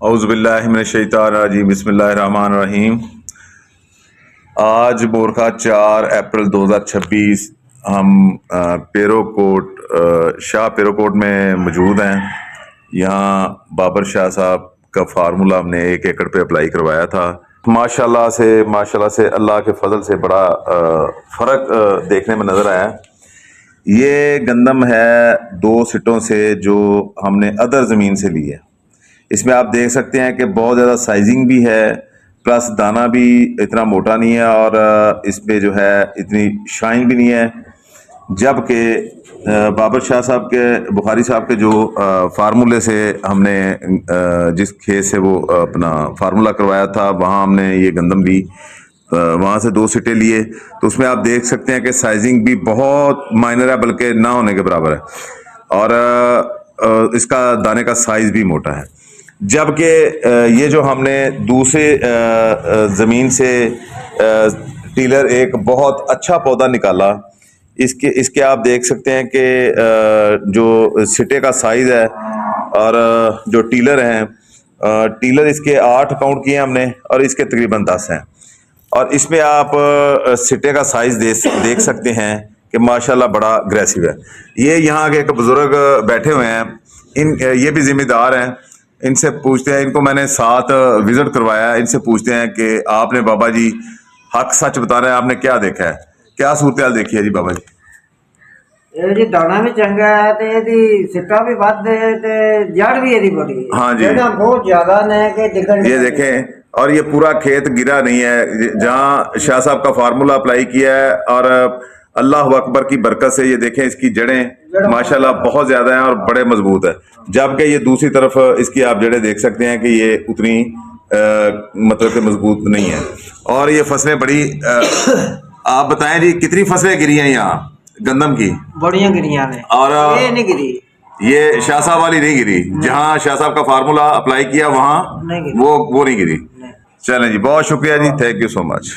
औज़ुबिल्लाहि मिनश्शैतानिर्रजीम बिस्मिल्लाहिर्रहमानिर्रहीम। आज बोरखा 4 अप्रैल 2026 हम शाह पेरोकोट में मौजूद हैं। यहाँ बाबर शाह साहब का फार्मूला हमने 1 एकड़ पे अप्लाई करवाया था। माशाल्लाह से अल्लाह के फजल से बड़ा फ़र्क देखने में नज़र आया। ये गंदम है 2 सिटों से जो हमने अदर ज़मीन से ली है। इसमें आप देख सकते हैं कि बहुत ज़्यादा साइजिंग भी है, प्लस दाना भी इतना मोटा नहीं है और इस पे जो है इतनी शाइन भी नहीं है। जबकि बाबर शाह साहब के बुखारी साहब के जो फार्मूले से हमने जिस खेत से वो अपना फार्मूला करवाया था, वहाँ हमने ये गंदम ली, वहाँ से 2 सिटे लिए। तो उसमें आप देख सकते हैं कि साइजिंग भी बहुत माइनर है, बल्कि ना होने के बराबर है, और इसका दाने का साइज़ भी मोटा है। जबकि ये जो हमने दूसरे ज़मीन से टीलर एक बहुत अच्छा पौधा निकाला, इसके आप देख सकते हैं कि जो सिटे का साइज़ है और जो टीलर हैं, टीलर इसके 8 काउंट किए हमने और इसके तकरीबन 10 हैं। और इसमें आप सिटे का साइज़ देख सकते हैं कि माशाल्लाह बड़ा अग्रेसिव है। ये यहाँ के एक बुज़ुर्ग बैठे हुए हैं, ये भी ज़िम्मेदार हैं। इनसे पूछते हैं, इनको मैंने साथ विजिट करवाया, इनसे पूछते हैं कि आपने बाबा जी हक सच बताना है, आपने क्या देखा है, क्या सूरत देखी है जी बाबा जी? जी दाना भी चंगा है ते यदि सिक्का भी वध है ते जड़ भी यदि बड़ी है। हाँ जी, बहुत ज्यादा ने के दिखने ये देखें, और ये पूरा खेत गिरा नहीं है जहाँ शाह साहब का फार्मूला अप्लाई किया है। और अल्लाह अकबर की बरकत से ये देखें, इसकी जड़ें माशाल्लाह बहुत ज्यादा हैं और बड़े मजबूत है। जबकि ये दूसरी तरफ इसकी आप जड़ें देख सकते हैं कि ये उतनी मतलब कि मजबूत नहीं है। और ये फसलें बड़ी आप बताएं जी, कितनी फसलें गिरी हैं यहाँ गंदम की? बढ़िया गिरियां ने, और ये नहीं गिरी, ये शाह साहब वाली नहीं गिरी, जहाँ शाह साहब का फार्मूला अप्लाई किया वहाँ वो नहीं गिरी। चलें जी, बहुत शुक्रिया जी, थैंक यू सो मच।